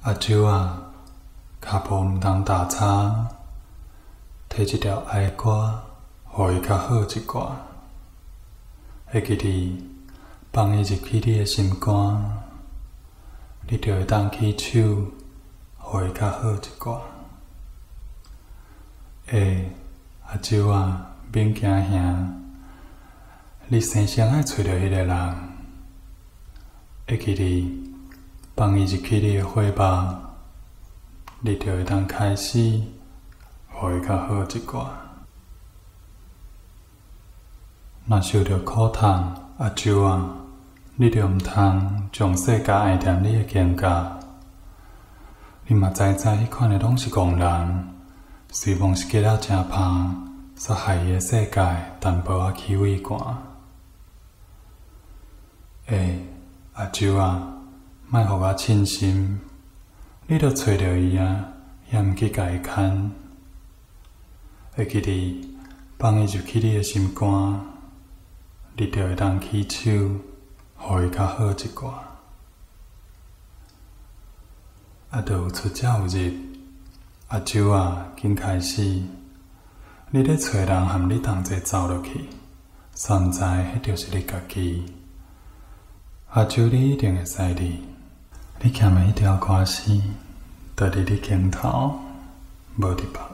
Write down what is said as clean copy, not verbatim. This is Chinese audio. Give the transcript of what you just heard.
阿周啊，脚步毋通打叉，摕一条哀歌，互伊较好一寡。会记得放伊入去你的心肝，你就会当起手，互伊较好一寡。阿周啊，免惊兄，你生前爱找到迄个人。会记得放伊入去你的怀抱，你就会当开始，互伊较好一寡。若受到苦痛，阿周啊，你就毋通将世界爱念你的境界。你嘛知迄款的拢是戆人，随望是结啊真芳，煞害伊的世界淡薄仔气味寒。阿周啊，莫互我凊心，你著找到伊啊，也毋去甲伊牵。会记得放伊入去你的心肝，你就会当起手，互伊较好一寡。就有出才有入，阿周啊，紧开始！你咧找人含你同齐走落去，煞毋知迄就是你家己。阿周，你一定会使哩。你欠的迄条歌词，就伫你肩头，无伫别。